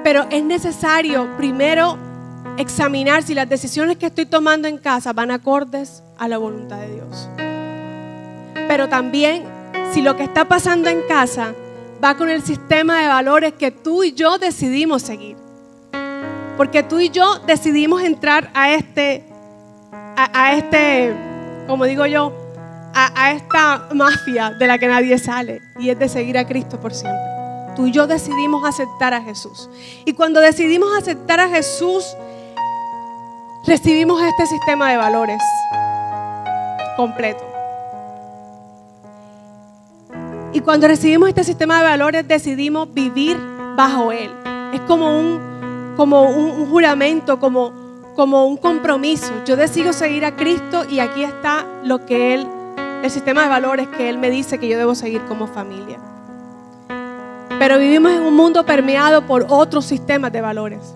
S1: Pero es necesario primero examinar si las decisiones que estoy tomando en casa van acordes a la voluntad de Dios. Pero también si lo que está pasando en casa va con el sistema de valores que tú y yo decidimos seguir. Porque tú y yo decidimos entrar a este, como digo yo, a esta mafia de la que nadie sale, y es de seguir a Cristo por siempre. Tú y yo decidimos aceptar a Jesús. Y cuando decidimos aceptar a Jesús, recibimos este sistema de valores completo. Y cuando recibimos este sistema de valores, decidimos vivir bajo Él. Es como un juramento, como un compromiso. Yo decido seguir a Cristo, y aquí está lo que el sistema de valores que Él me dice que yo debo seguir como familia. Pero vivimos en un mundo permeado por otros sistemas de valores.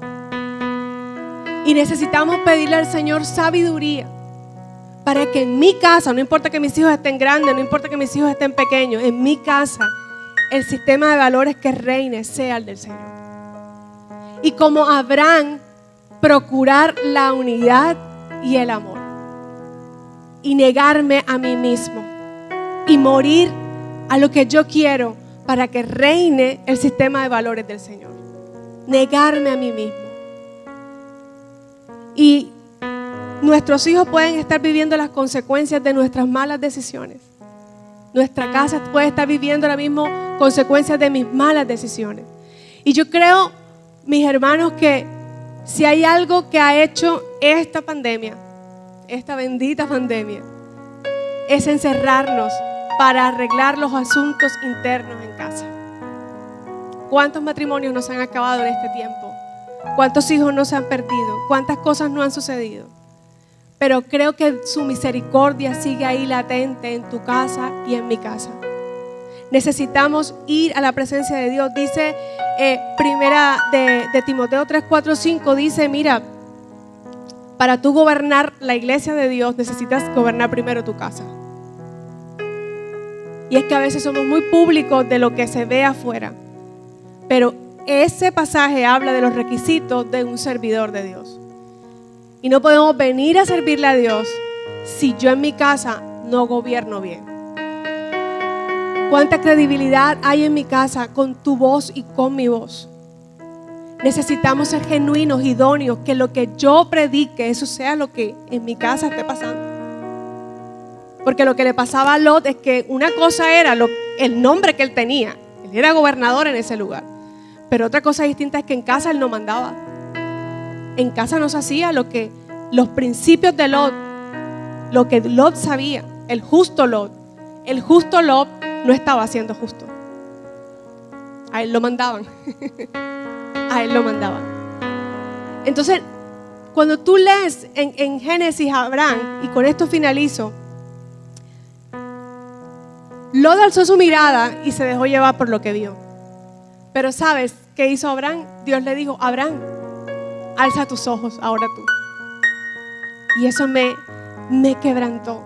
S1: Y necesitamos pedirle al Señor sabiduría para que en mi casa, no importa que mis hijos estén grandes, no importa que mis hijos estén pequeños, en mi casa el sistema de valores que reine sea el del Señor. Y como Abraham, procurar la unidad y el amor. Y negarme a mí mismo y morir a lo que yo quiero para que reine el sistema de valores del Señor. Negarme a mí mismo. Y nuestros hijos pueden estar viviendo las consecuencias de nuestras malas decisiones. Nuestra casa puede estar viviendo las mismas consecuencias de mis malas decisiones. Y yo creo, mis hermanos, que si hay algo que ha hecho esta pandemia, esta bendita pandemia, es encerrarnos para arreglar los asuntos internos en casa. ¿Cuántos matrimonios nos han acabado en este tiempo? ¿Cuántos hijos nos han perdido? ¿Cuántas cosas no han sucedido? Pero creo que su misericordia sigue ahí latente en tu casa y en mi casa. Necesitamos ir a la presencia de Dios. Dice primera de Timoteo 3, 4, 5, dice, mira, para tú gobernar la iglesia de Dios necesitas gobernar primero tu casa. Y es que a veces somos muy públicos de lo que se ve afuera. Pero ese pasaje habla de los requisitos de un servidor de Dios. Y no podemos venir a servirle a Dios si yo en mi casa no gobierno bien. ¿Cuánta credibilidad hay en mi casa con tu voz y con mi voz? Necesitamos ser genuinos, idóneos, que lo que yo predique, eso sea lo que en mi casa esté pasando. Porque lo que le pasaba a Lot es que una cosa era el nombre que él tenía. Él era gobernador en ese lugar. Pero otra cosa distinta es que en casa él no mandaba. En casa no se hacía lo que los principios de Lot, lo que Lot sabía, el justo Lot. El justo Lot no estaba siendo justo. A él lo mandaban. A él lo mandaban. Entonces, cuando tú lees en Génesis a Abraham, y con esto finalizo, Lot alzó su mirada y se dejó llevar por lo que vio. Pero ¿sabes qué hizo Abraham? Dios le dijo, Abraham, alza tus ojos ahora tú. Y eso me quebrantó.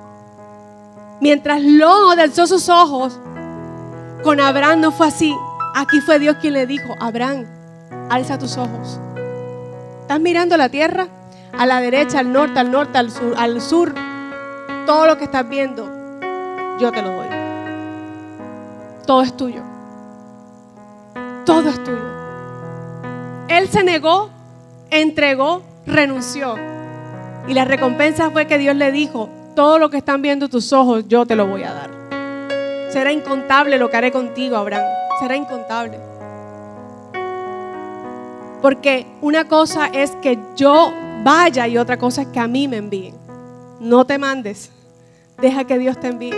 S1: Mientras Lot alzó sus ojos, con Abraham no fue así. Aquí fue Dios quien le dijo, Abraham, alza tus ojos. ¿Estás mirando la tierra? A la derecha, al norte, al sur. Todo lo que estás viendo, yo te lo doy. Todo es tuyo. Todo es tuyo. Él se negó, entregó, renunció. Y la recompensa fue que Dios le dijo, todo lo que están viendo tus ojos, yo te lo voy a dar. Será incontable lo que haré contigo, Abraham. Será incontable. Porque una cosa es que yo vaya y otra cosa es que a mí me envíen. No te mandes. Deja que Dios te envíe.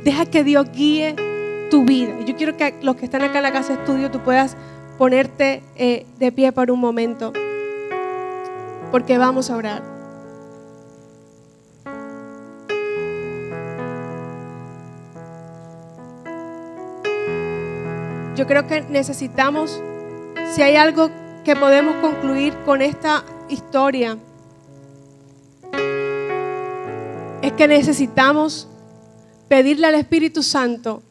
S1: Deja que Dios guíe tu vida. Y yo quiero que los que están acá en la casa de estudio tú puedas ponerte de pie por un momento. Porque vamos a orar. Yo creo que necesitamos, si hay algo que podemos concluir con esta historia, es que necesitamos pedirle al Espíritu Santo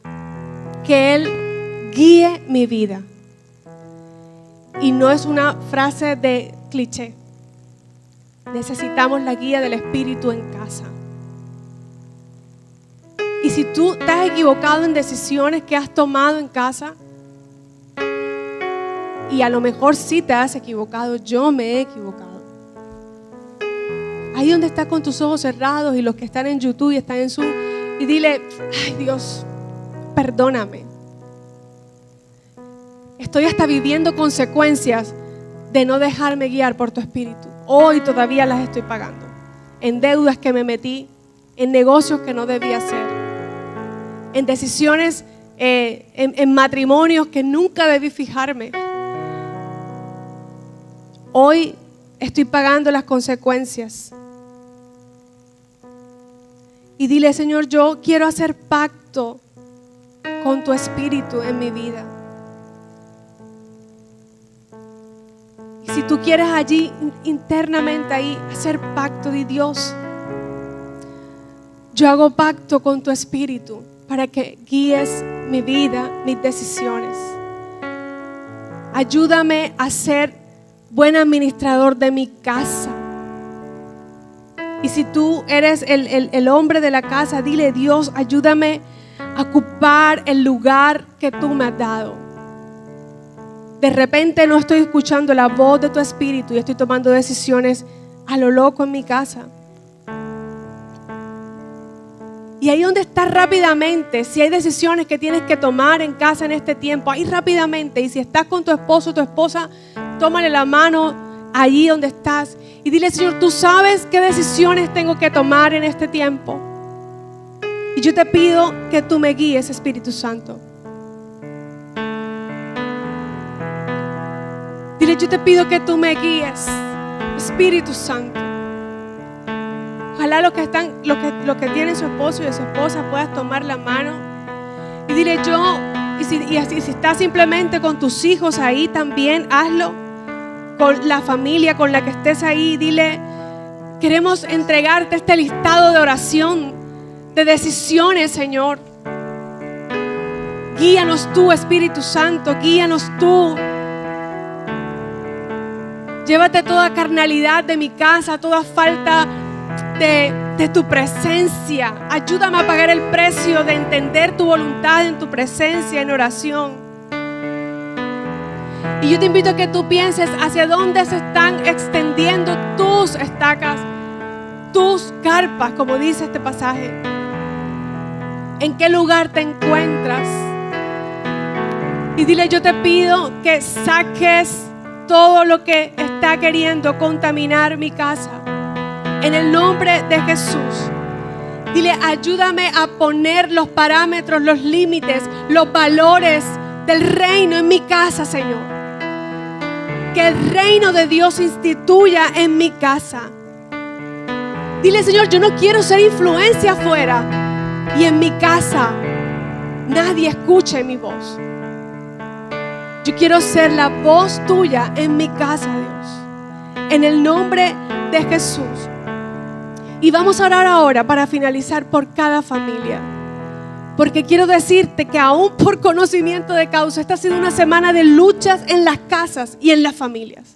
S1: que Él guíe mi vida. Y no es una frase de cliché. Necesitamos la guía del Espíritu en casa. Y si tú te has equivocado en decisiones que has tomado en casa, y a lo mejor sí te has equivocado, yo me he equivocado. Ahí donde estás con tus ojos cerrados y los que están en YouTube y están en Zoom, y dile, ay Dios, perdóname. Estoy hasta viviendo consecuencias de no dejarme guiar por tu Espíritu. Hoy todavía las estoy pagando. En deudas que me metí, en negocios que no debía hacer, en decisiones, en matrimonios que nunca debí fijarme. Hoy estoy pagando las consecuencias. Y dile, Señor, yo quiero hacer pacto con tu Espíritu en mi vida. Y si tú quieres allí, internamente ahí, hacer pacto de Dios, yo hago pacto con tu Espíritu para que guíes mi vida, mis decisiones. Ayúdame a ser buen administrador de mi casa. Y si tú eres el hombre de la casa, dile: Dios, ayúdame a ocupar el lugar que tú me has dado. De repente no estoy escuchando la voz de tu espíritu y estoy tomando decisiones a lo loco en mi casa. Y ahí donde estás, rápidamente, si hay decisiones que tienes que tomar en casa en este tiempo, ahí rápidamente. Y si estás con tu esposo o tu esposa, tómale la mano allí donde estás y dile: Señor, tú sabes qué decisiones tengo que tomar en este tiempo. Y yo te pido que tú me guíes, Espíritu Santo. Dile: yo te pido que tú me guíes, Espíritu Santo. Ojalá los que tienen su esposo y su esposa puedas tomar la mano y dile: si estás simplemente con tus hijos ahí, también hazlo. Con la familia con la que estés ahí, dile: queremos entregarte este listado de oración, de decisiones, Señor. Guíanos tú, Espíritu Santo, guíanos tú. Llévate toda carnalidad de mi casa, toda falta de tu presencia. Ayúdame a pagar el precio de entender tu voluntad en tu presencia, en oración. Y yo te invito a que tú pienses hacia dónde se están extendiendo tus estacas, tus carpas, como dice este pasaje. ¿En qué lugar te encuentras? Y dile: yo te pido que saques todo lo que está queriendo contaminar mi casa. En el nombre de Jesús. Dile: ayúdame a poner los parámetros, los límites, los valores del reino en mi casa, Señor. Que el reino de Dios se instituya en mi casa. Dile: Señor, yo no quiero ser influencia afuera y en mi casa nadie escuche mi voz. Yo quiero ser la voz tuya en mi casa, Dios. En el nombre de Jesús. Y vamos a orar ahora para finalizar por cada familia. Porque quiero decirte que aún por conocimiento de causa, esta ha sido una semana de luchas en las casas y en las familias.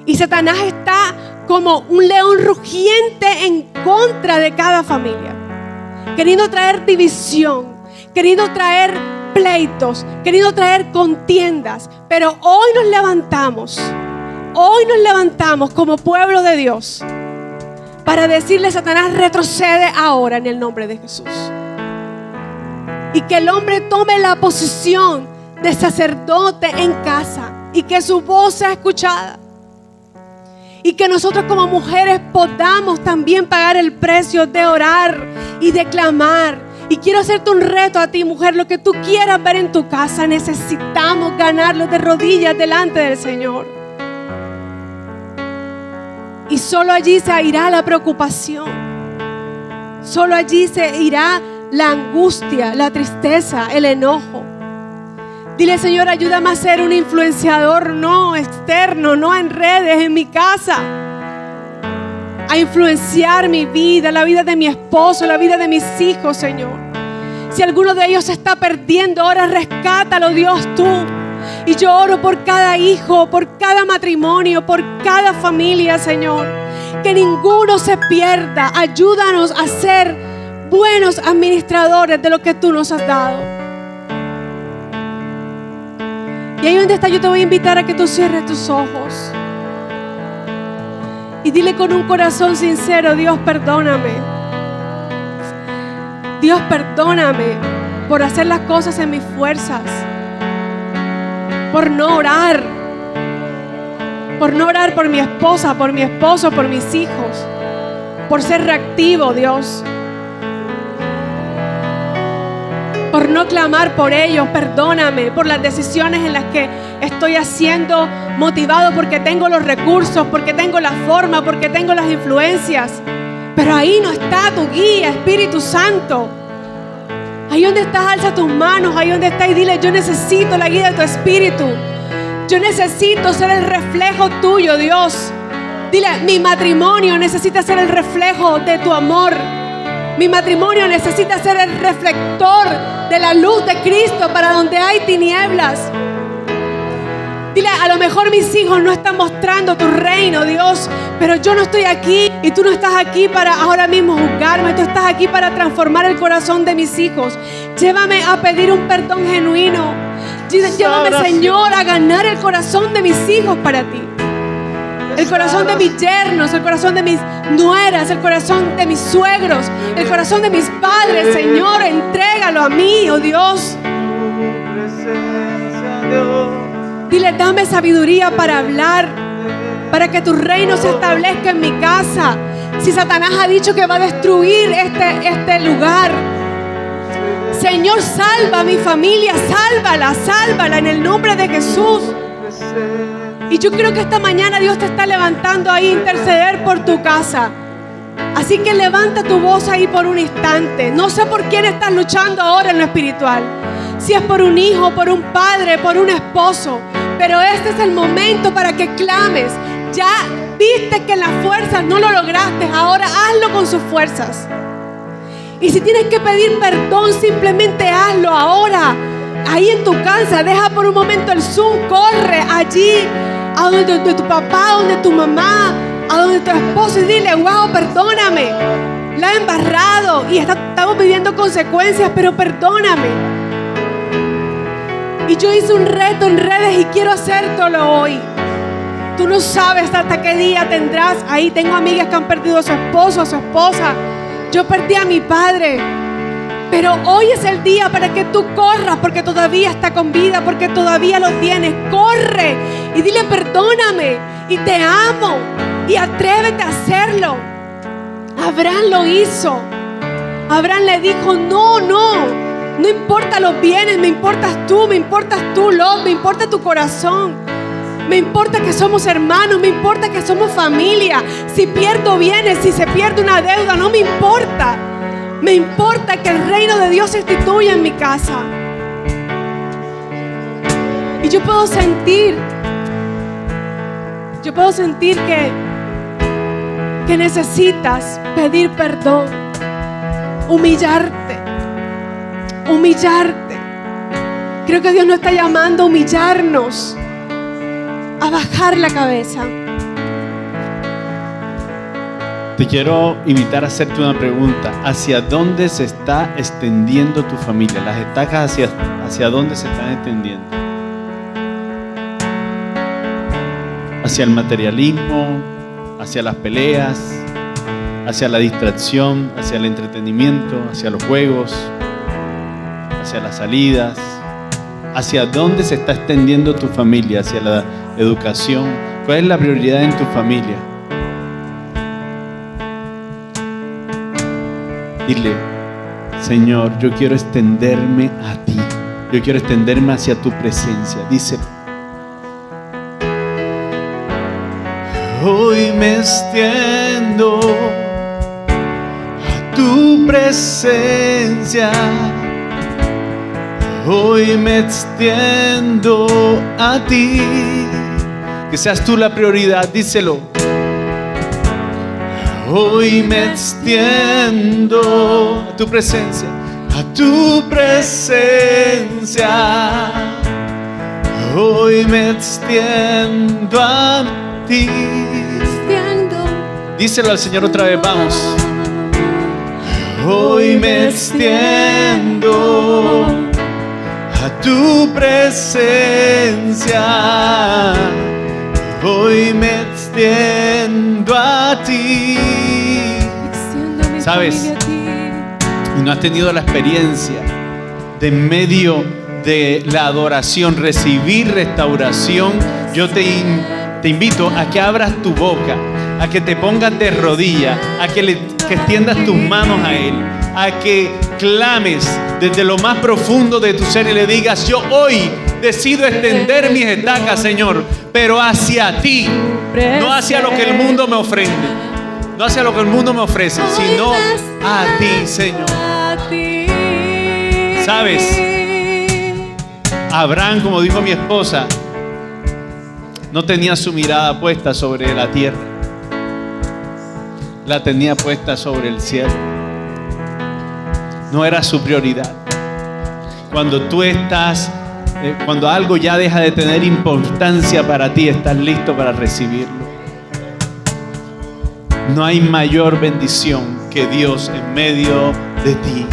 S1: Y Satanás está como un león rugiente en contra de cada familia, queriendo traer división, queriendo traer pleitos, queriendo traer contiendas. Pero hoy nos levantamos como pueblo de Dios para decirle a Satanás: retrocede ahora en el nombre de Jesús. Y que el hombre tome la posición de sacerdote en casa y que su voz sea escuchada. Y que nosotros como mujeres podamos también pagar el precio de orar y de clamar. Y quiero hacerte un reto a ti, mujer: lo que tú quieras ver en tu casa, necesitamos ganarlo de rodillas delante del Señor. Y solo allí se irá la preocupación. Solo allí se irá la angustia, la tristeza, el enojo. Dile: Señor, ayúdame a ser un influenciador no externo, no en redes, en mi casa. A influenciar mi vida, la vida de mi esposo, la vida de mis hijos, Señor. Si alguno de ellos se está perdiendo, ahora rescátalo, Dios, tú. Y yo oro por cada hijo, por cada matrimonio, por cada familia, Señor. Que ninguno se pierda. Ayúdanos a ser buenos administradores de lo que tú nos has dado. Y ahí donde está, yo te voy a invitar a que tú cierres tus ojos. Y dile con un corazón sincero: Dios, perdóname. Dios, perdóname por hacer las cosas en mis fuerzas. Por no orar por mi esposa, por mi esposo, por mis hijos. Por ser reactivo, Dios. Por no clamar por ellos. Perdóname por las decisiones en las que estoy haciendo, motivado porque tengo los recursos, porque tengo la forma, porque tengo las influencias. Pero ahí no está tu guía, Espíritu Santo. Ahí donde estás, alza tus manos. Ahí donde estás y dile: yo necesito la guía de tu Espíritu. Yo necesito ser el reflejo tuyo, Dios. Dile: mi matrimonio necesita ser el reflejo de tu amor. Mi matrimonio necesita ser el reflector de la luz de Cristo para donde hay tinieblas. Dile: a lo mejor mis hijos no están mostrando tu reino, Dios, pero yo no estoy aquí Y tú no estás aquí para ahora mismo juzgarme, tú estás aquí para transformar el corazón de mis hijos. Llévame a pedir un perdón genuino. Llévame, Señor, a ganar el corazón de mis hijos para ti. El corazón de mis yernos, el corazón de mis nueras, el corazón de mis suegros, el corazón de mis padres, Señor, entrégalo a mí, oh Dios. Dile, dame sabiduría para hablar, para que tu reino se establezca en mi casa. Si Satanás ha dicho que va a destruir este lugar, Señor, salva a mi familia, sálvala en el nombre de Jesús. Y yo creo que esta mañana Dios te está levantando ahí a interceder por tu casa. Así que levanta tu voz ahí por un instante. No sé por quién estás luchando ahora en lo espiritual. Si es por un hijo, por un padre, por un esposo. Pero este es el momento para que clames. Ya viste que en las fuerzas no lo lograste. Ahora hazlo con sus fuerzas. Y si tienes que pedir perdón, simplemente hazlo ahora. Ahí en tu casa, deja por un momento el Zoom, corre allí a donde tu papá, a donde tu mamá, a donde tu esposo y dile, wow, perdóname, la he embarrado y estamos viviendo consecuencias, pero perdóname. Y yo hice un reto en redes y quiero hacértelo hoy. Tú no sabes hasta qué día tendrás. Ahí tengo amigas que han perdido a su esposo, a su esposa. Yo perdí a mi padre. Pero hoy es el día para que tú corras, porque todavía está con vida, porque todavía lo tienes. Corre y dile perdóname y te amo y atrévete a hacerlo. Abraham lo hizo. Abraham le dijo, no importa los bienes, me importas tú, Lot, me importa tu corazón. Me importa que somos hermanos, me importa que somos familia. Si pierdo bienes, si se pierde una deuda, no me importa. Me importa que el reino de Dios se instituya en mi casa. Y yo puedo sentir que necesitas pedir perdón, humillarte. Creo que Dios nos está llamando a humillarnos, a bajar la cabeza.
S2: Te quiero invitar a hacerte una pregunta. ¿Hacia dónde se está extendiendo tu familia? Las estacas hacia dónde se están extendiendo. Hacia el materialismo, hacia las peleas, hacia la distracción, hacia el entretenimiento, hacia los juegos, hacia las salidas. ¿Hacia dónde se está extendiendo tu familia? ¿Hacia la educación? ¿Cuál es la prioridad en tu familia? Dile, Señor, yo quiero extenderme a ti. Yo quiero extenderme hacia tu presencia. Díselo. Hoy me extiendo a tu presencia. Hoy me extiendo a ti. Que seas tú la prioridad, díselo. Hoy me extiendo a tu presencia, Hoy me extiendo a ti. Díselo al Señor otra vez, vamos. Hoy me extiendo a tu presencia. Hoy me extiendo a ti. ¿Sabes? Y no has tenido la experiencia de en medio de la adoración recibir restauración. Yo te invito a que abras tu boca, a que te pongas de rodillas, a que extiendas tus manos a Él, a que clames desde lo más profundo de tu ser y le digas: yo hoy decido extender mis estacas, Señor, pero hacia ti, no hacia lo que el mundo me ofrece, no hacia lo que el mundo me ofrece, sino a ti, Señor. ¿Sabes? Abraham, como dijo mi esposa, no tenía su mirada puesta sobre la tierra, la tenía puesta sobre el cielo. No era su prioridad. Cuando algo ya deja de tener importancia para ti, estás listo para recibirlo. No hay mayor bendición que Dios en medio de ti.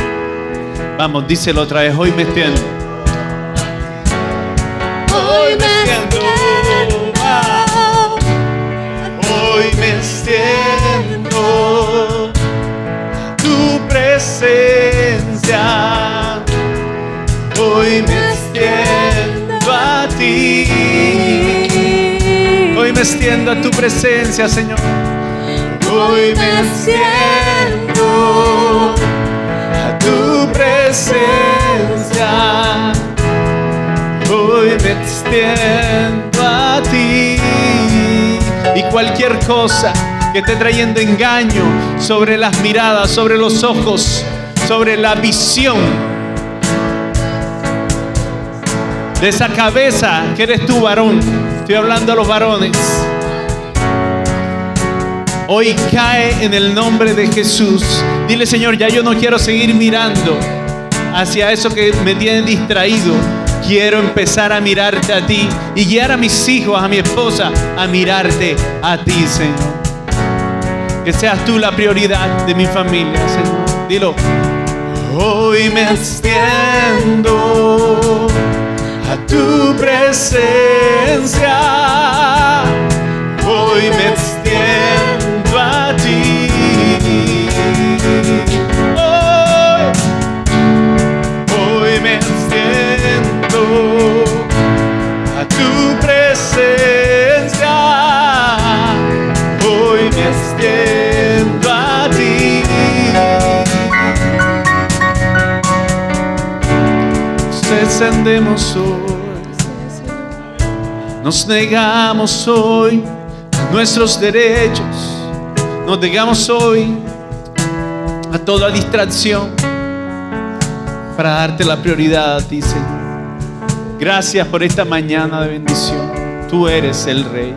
S2: Vamos, díselo otra vez. Hoy me extiendo. Hoy me extiendo. Hoy me extiendo a tu presencia. Hoy me extiendo a ti. Hoy me extiendo a tu presencia, Señor. Hoy me extiendo a tu presencia. Hoy me extiendo a ti. Y cualquier cosa que esté trayendo engaño sobre las miradas, sobre los ojos, sobre la visión de esa cabeza que eres tú, varón. Estoy hablando a los varones. Hoy cae en el nombre de Jesús. Dile, Señor, ya yo no quiero seguir mirando hacia eso que me tiene distraído. Quiero empezar a mirarte a ti y guiar a mis hijos, a mi esposa, a mirarte a ti, Señor. Que seas tú la prioridad de mi familia, Señor. Dilo. Hoy me extiendo a tu presencia. Hoy me extiendo a ti. Hoy me extiendo a tu presencia. Hoy me extiendo a ti. Nos descendemos hoy. Nos negamos hoy a nuestros derechos. Nos negamos hoy a toda distracción para darte la prioridad a ti, Señor. Gracias por esta mañana de bendición. Tú eres el Rey.